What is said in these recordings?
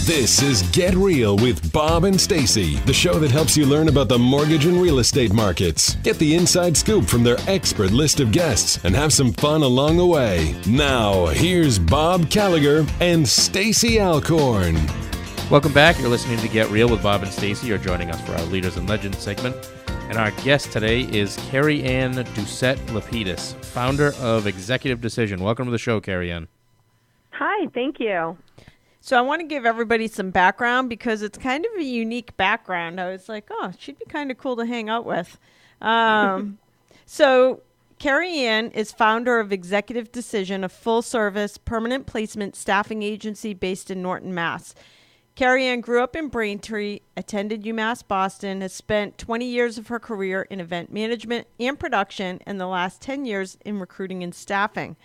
This is Get Real with Bob and Stacy, the show that helps you learn about the mortgage and real estate markets. Get the inside scoop from their expert list of guests and have some fun along the way. Now, here's Bob Gallagher and Stacy Alcorn. Welcome back. You're listening to Get Real with Bob and Stacy. You're joining us for our Leaders and Legends segment. And our guest today is CarrieAnne Doucette-Lapides, founder of Executive Decision. Welcome to the show, CarrieAnne. Hi, thank you. So I want to give everybody some background because it's kind of a unique background. I was like, oh, she'd be kind of cool to hang out with. So CarrieAnne is founder of Executive Decision, a full-service, permanent placement staffing agency based in Norton, Mass. CarrieAnne grew up in Braintree, attended UMass Boston, has spent 20 years of her career in event management and production, and the last 10 years in recruiting and staffing.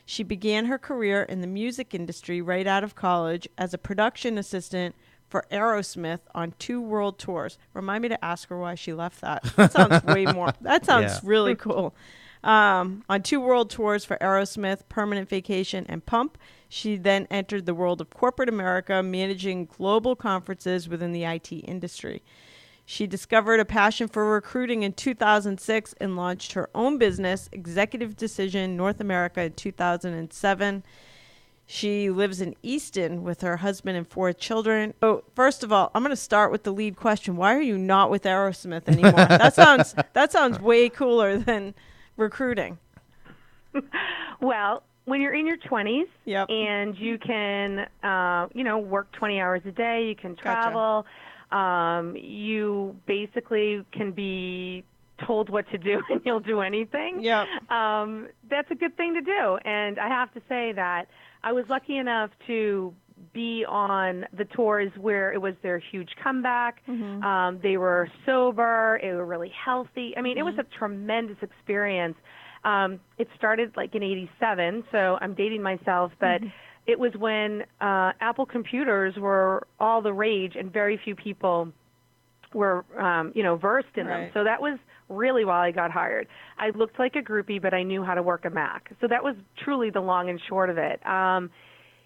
She began her career in the music industry right out of college as a production assistant for Aerosmith on 2 world tours. Remind me to ask her why she left that. That sounds way more. That sounds really cool. On 2 world tours for Aerosmith, Permanent Vacation, and Pump. She then entered the world of corporate America, managing global conferences within the IT industry. She discovered a passion for recruiting in 2006 and launched her own business, Executive Decision North America, in 2007. She lives in Easton with her husband and 4 children. So first of all, I'm going to start with the lead question. Why are you not with Aerosmith anymore? That sounds way cooler than recruiting. Well, when you're in your 20s Yep. and you can, work 20 hours a day, you can travel. Gotcha. You basically can be told what to do and you'll do anything. Yep. That's a good thing to do. And I have to say that I was lucky enough to be on the tours where it was their huge comeback. Mm-hmm. They were sober. They were really healthy. I mean, It was a tremendous experience. It started like in 87, so I'm dating myself, but it was when Apple computers were all the rage and very few people were, versed in them. So that was really why I got hired. I looked like a groupie, but I knew how to work a Mac. So that was truly the long and short of it.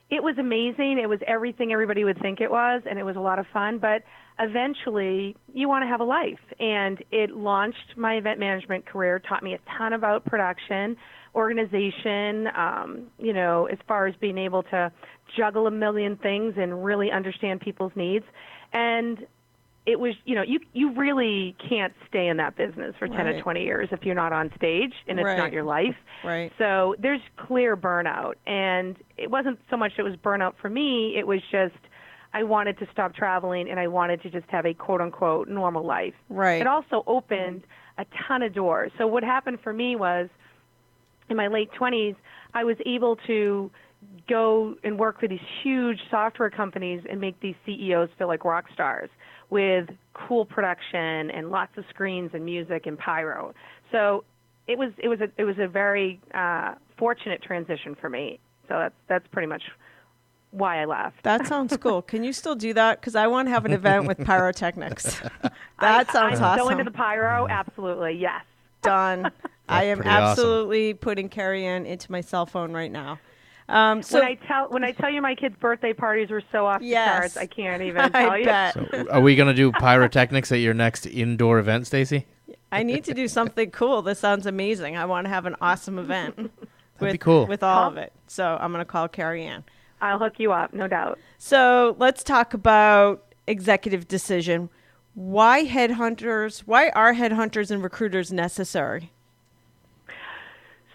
It was amazing. It was everything everybody would think it was, and it was a lot of fun. But eventually, you want to have a life. And it launched my event management career, taught me a ton about production, organization, as far as being able to juggle a million things and really understand people's needs. And it was, you really can't stay in that business for 10 or 20 years if you're not on stage and it's not your life. Right. So there's clear burnout. And it wasn't so much it was burnout for me. It was just I wanted to stop traveling and I wanted to just have a quote-unquote normal life. Right. It also opened a ton of doors. So what happened for me was in my late 20s, I was able to go and work with these huge software companies and make these CEOs feel like rock stars with cool production and lots of screens and music and pyro. So it was a very fortunate transition for me. So that's pretty much why I left. That sounds cool. Can you still do that? Because I want to have an event with pyrotechnics. That sounds awesome. I'm going to the pyro, absolutely, yes. Done. I am absolutely putting CarrieAnne into my cell phone right now. So when I tell you my kids' birthday parties were so off the charts, I can't even tell you. Bet. So are we going to do pyrotechnics at your next indoor event, Stacy? I need to do something cool. This sounds amazing. I want to have an awesome event. That'd be cool. With all of it. So I'm going to call CarrieAnne. I'll hook you up, no doubt. So let's talk about Executive Decision. Why headhunters? Why are headhunters and recruiters necessary?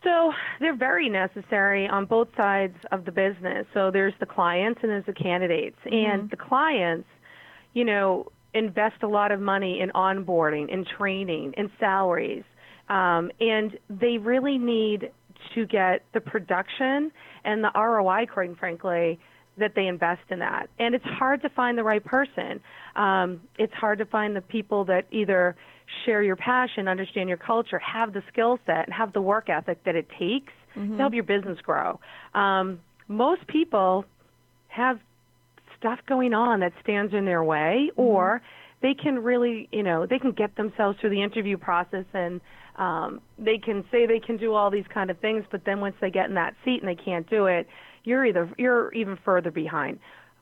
So they're very necessary on both sides of the business. So there's the clients and there's the candidates. And the clients, invest a lot of money in onboarding, in training, in salaries. And they really need to get the production and the ROI, quite frankly, that they invest in that. And it's hard to find the right person. It's hard to find the people that either share your passion, understand your culture, have the skill set, and have the work ethic that it takes to help your business grow. Most people have stuff going on that stands in their way, or they can really, they can get themselves through the interview process and they can say they can do all these kind of things, but then once they get in that seat and they can't do it, you're even further behind.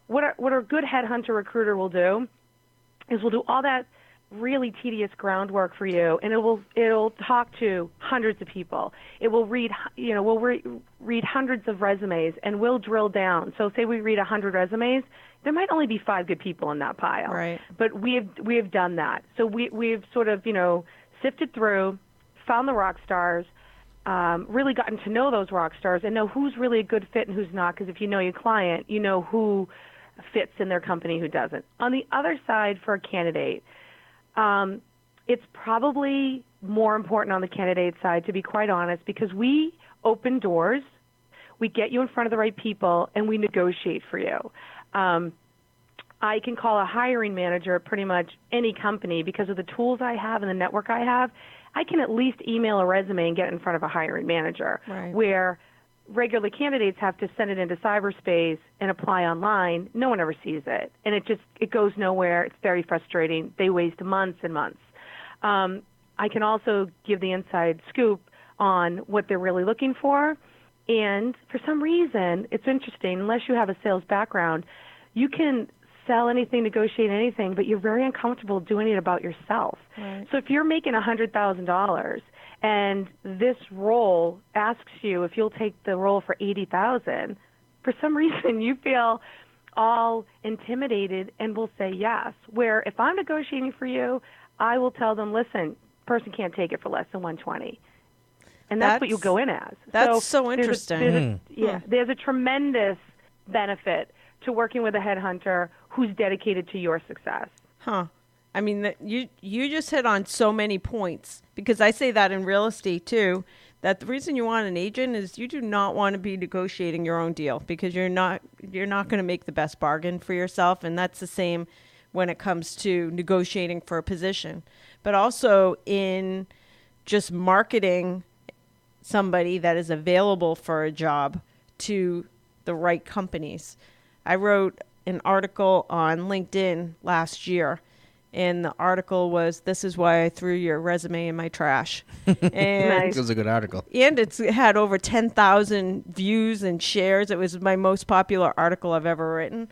what a good headhunter recruiter will do is we'll do all that really tedious groundwork for you, and it'll talk to hundreds of people. It will read, read hundreds of resumes, and we'll drill down. So say we read 100 resumes, there might only be 5 good people in that pile. Right. But we have done that. So we've sort of, sifted through, found the rock stars, really gotten to know those rock stars and know who's really a good fit and who's not, because if you know your client, you know who fits in their company, who doesn't. On the other side, for a candidate, it's probably more important on the candidate side, to be quite honest, because we open doors, we get you in front of the right people, and we negotiate for you. I can call a hiring manager at pretty much any company because of the tools I have and the network I have. I can at least email a resume and get in front of a hiring manager, right, where regular candidates have to send it into cyberspace and apply online. No one ever sees it, and it goes nowhere. It's very frustrating. They waste months and months. I can also give the inside scoop on what they're really looking for, and for some reason, it's interesting, unless you have a sales background, you can sell anything, negotiate anything, but you're very uncomfortable doing it about yourself. Right. So if you're making $100,000 and this role asks you if you'll take the role for $80,000, for some reason you feel all intimidated and will say yes. Where if I'm negotiating for you, I will tell them, listen, person can't take it for less than $120. And that's what you go in as. That's so interesting. There's a tremendous benefit to working with a headhunter who's dedicated to your success. Huh. I mean, you just hit on so many points, because I say that in real estate too, that the reason you want an agent is you do not want to be negotiating your own deal, because you're not going to make the best bargain for yourself. And that's the same when it comes to negotiating for a position, but also in just marketing somebody that is available for a job to the right companies. I wrote an article on LinkedIn last year, and the article was, "This is why I threw your resume in my trash." And it was a good article. And it had over 10,000 views and shares. It was my most popular article I've ever written,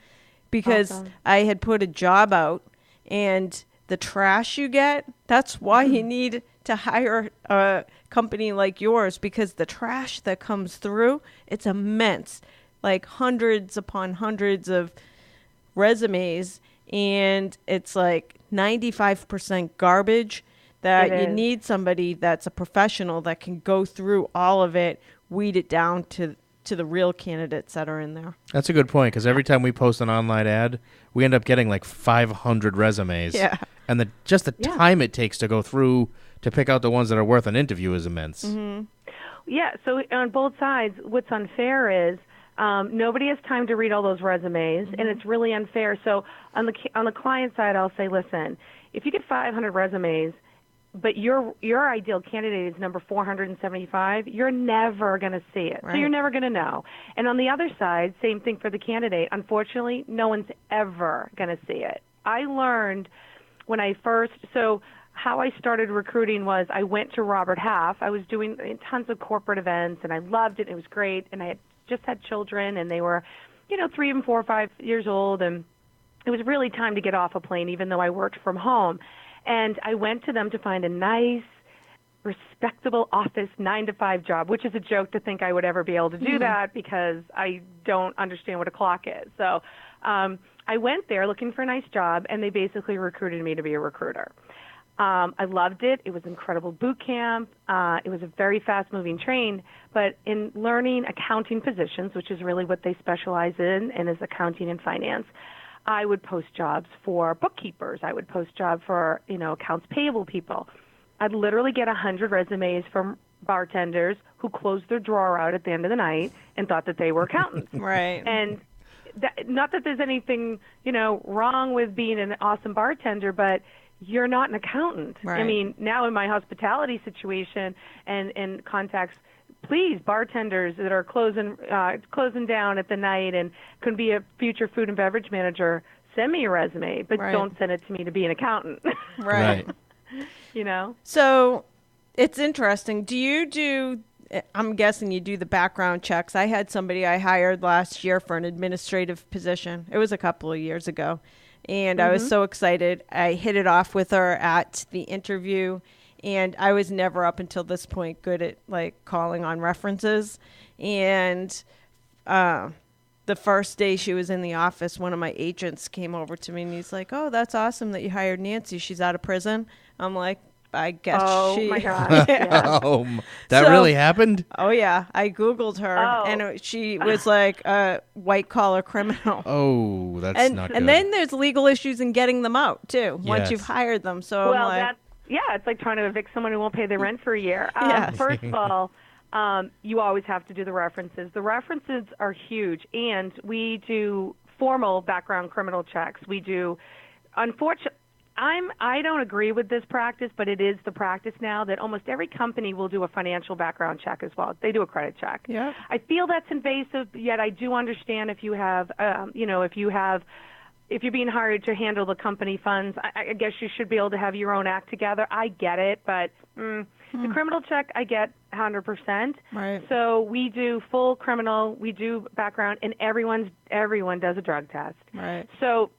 because Awesome. I had put a job out, and the trash you get, that's why you need to hire a company like yours, because the trash that comes through, it's immense. Like hundreds upon hundreds of resumes, and it's like 95% garbage, that you need somebody that's a professional that can go through all of it, weed it down to the real candidates that are in there. That's a good point, because every time we post an online ad, we end up getting like 500 resumes. Yeah. And the time it takes to go through to pick out the ones that are worth an interview is immense. Mm-hmm. Yeah, so on both sides, what's unfair is nobody has time to read all those resumes, and it's really unfair. So on the client side, I'll say, listen, if you get 500 resumes, but your ideal candidate is number 475, you're never going to see it. Right. So you're never going to know. And on the other side, same thing for the candidate. Unfortunately, no one's ever going to see it. I learned when how I started recruiting was I went to Robert Half. I was doing tons of corporate events, and I loved it. It was great, and I had just had children, and they were, 3 and 4 or 5 years old, and it was really time to get off a plane, even though I worked from home. And I went to them to find a nice, respectable office 9-to-5 job, which is a joke to think I would ever be able to do that, because I don't understand what a clock is. So I went there looking for a nice job, and they basically recruited me to be a recruiter. I loved it. It was incredible boot camp. It was a very fast-moving train. But in learning accounting positions, which is really what they specialize in, and is accounting and finance, I would post jobs for bookkeepers. I would post jobs for, accounts payable people. I'd literally get 100 resumes from bartenders who closed their drawer out at the end of the night and thought that they were accountants. Right. And not that there's anything, wrong with being an awesome bartender, but you're not an accountant. Right. I mean, now in my hospitality situation and contacts, please, bartenders that are closing down at the night and could be a future food and beverage manager, send me your resume, but don't send it to me to be an accountant. Right. You know? So it's interesting. Do you do I'm guessing you do the background checks. I had somebody I hired last year for an administrative position. It was a couple of years ago. And I was so excited. I hit it off with her at the interview. And I was never up until this point good at like calling on references. And the first day she was in the office, one of my agents came over to me and he's like, "Oh, that's awesome that you hired Nancy. She's out of prison." I'm like, I guess she... Oh, my God. Yeah. That really happened? Oh, yeah. I Googled her, and she was like a white-collar criminal. Oh, that's not good. And then there's legal issues in getting them out, too, once Yes. you've hired them. So Well, I'm like... it's like trying to evict someone who won't pay their rent for a year. Yes. First of all, you always have to do the references. The references are huge, and we do formal background criminal checks. We do, unfortunately, I don't agree with this practice, but it is the practice now that almost every company will do a financial background check as well. They do a credit check. Yeah. I feel that's invasive, yet I do understand if you have, if you're being hired to handle the company funds, I guess you should be able to have your own act together. I get it, but the criminal check I get 100%. Right. So we do full criminal, we do background, and everyone does a drug test. Right. So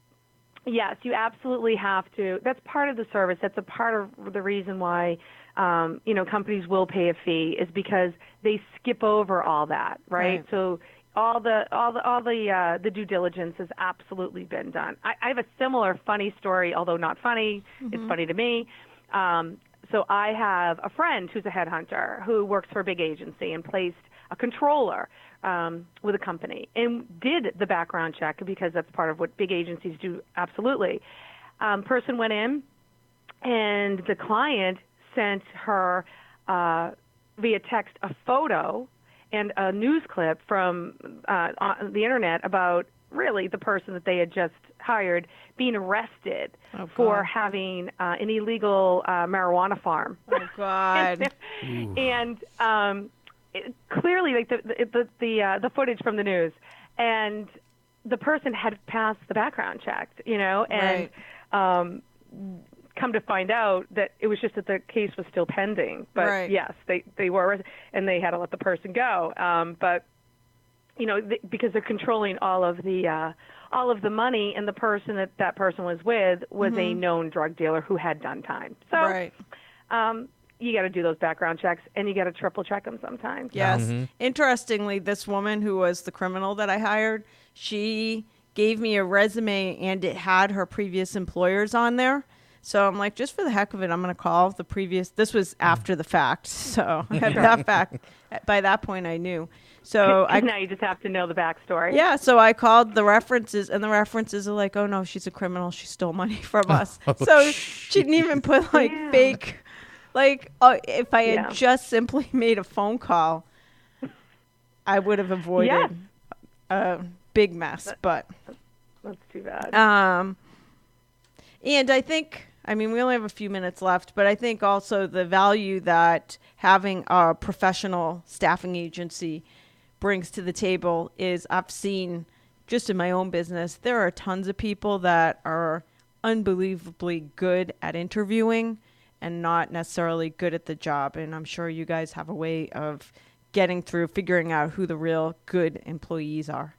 yes, you absolutely have to. That's part of the service. That's a part of the reason why, companies will pay a fee is because they skip over all that, right? So all the due diligence has absolutely been done. I have a similar funny story, although not funny. It's funny to me. So I have a friend who's a headhunter who works for a big agency and placed a controller with a company and did the background check because that's part of what big agencies do, absolutely. Person went in, and the client sent her via text a photo and a news clip from on the internet about really the person that they had just hired being arrested for having an illegal marijuana farm. Oh, God. And clearly, like the footage from the news, and the person had passed the background check, and come to find out that it was just that the case was still pending. But yes, they were arrested, and they had to let the person go. But because they're controlling all of the money, and the person that person was with was a known drug dealer who had done time. So. You got to do those background checks, and you got to triple check them sometimes. Yes. Interestingly, this woman who was the criminal that I hired, she gave me a resume, and it had her previous employers on there. So I'm like, just for the heck of it, I'm going to call the previous. This was after the fact. So by that point, I knew. So now you just have to know the backstory. Yeah. So I called the references, and the references are like, "Oh no, she's a criminal. She stole money from us." So she didn't even put fake. If I had just simply made a phone call, I would have avoided a big mess. But that's too bad. And I think, we only have a few minutes left, but I think also the value that having a professional staffing agency brings to the table is I've seen just in my own business, there are tons of people that are unbelievably good at interviewing and not necessarily good at the job. And I'm sure you guys have a way of figuring out who the real good employees are.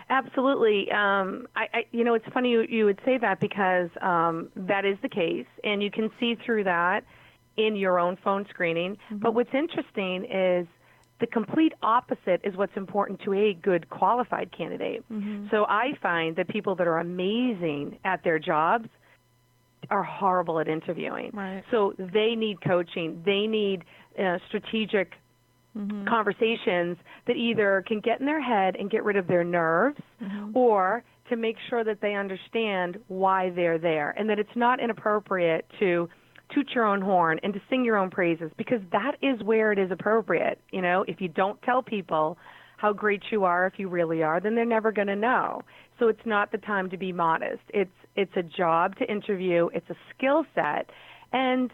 Absolutely. It's funny you would say that because that is the case, and you can see through that in your own phone screening. But what's interesting is the complete opposite is what's important to a good qualified candidate. So I find that people that are amazing at their jobs are horrible at interviewing. Right. So they need coaching. They need strategic conversations that either can get in their head and get rid of their nerves or to make sure that they understand why they're there and that it's not inappropriate to toot your own horn and to sing your own praises, because that is where it is appropriate. If you don't tell people how great you are, if you really are, then they're never going to know. So it's not the time to be modest. It's a job to interview. It's a skill set, and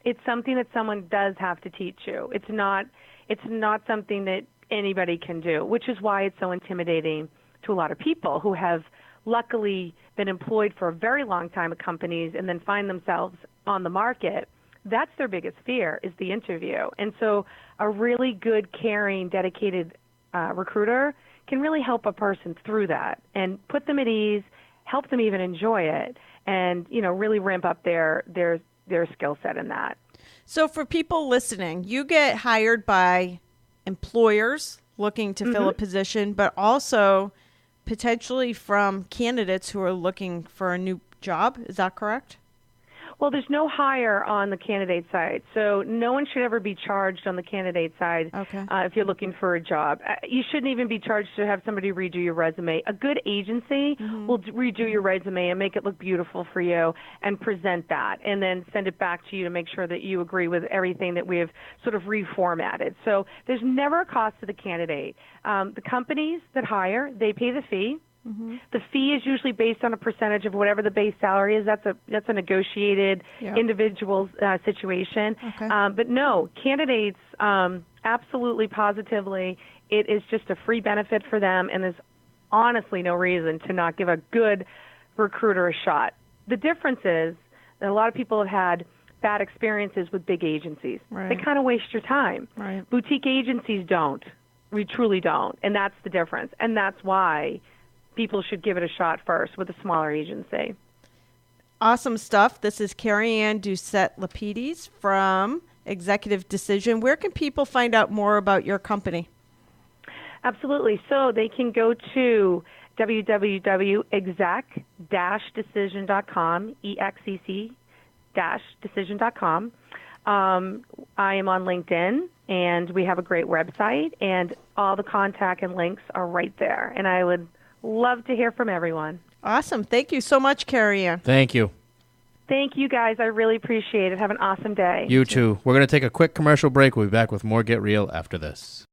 it's something that someone does have to teach you. It's not something that anybody can do, which is why it's so intimidating to a lot of people who have luckily been employed for a very long time at companies and then find themselves on the market That's their biggest fear, is the interview. And so a really good, caring, dedicated recruiter can really help a person through that and put them at ease, help them even enjoy it, and, really ramp up their skill set in that. So for people listening, you get hired by employers looking to fill a position, but also potentially from candidates who are looking for a new job. Is that correct? Well, there's no hire on the candidate side, so no one should ever be charged on the candidate side if you're looking for a job. You shouldn't even be charged to have somebody redo your resume. A good agency will redo your resume and make it look beautiful for you and present that, and then send it back to you to make sure that you agree with everything that we have sort of reformatted. So there's never a cost to the candidate. The companies that hire, they pay the fee. The fee is usually based on a percentage of whatever the base salary is. That's a negotiated individual situation. But no, candidates, absolutely, positively, it is just a free benefit for them, and there's honestly no reason to not give a good recruiter a shot. The difference is that a lot of people have had bad experiences with big agencies. They kind of waste your time. Boutique agencies don't. We truly don't, and that's the difference, and that's why people should give it a shot first with a smaller agency. Awesome stuff. This is CarrieAnne Doucette-Lapides from Executive Decision. Where can people find out more about your company? Absolutely. So they can go to www.exec-decision.com, EXEC-decision.com. I am on LinkedIn, and we have a great website, and all the contact and links are right there. And I would love to hear from everyone. Awesome. Thank you so much, CarrieAnne. Thank you. Thank you, guys. I really appreciate it. Have an awesome day. You too. We're going to take a quick commercial break. We'll be back with more Get Real after this.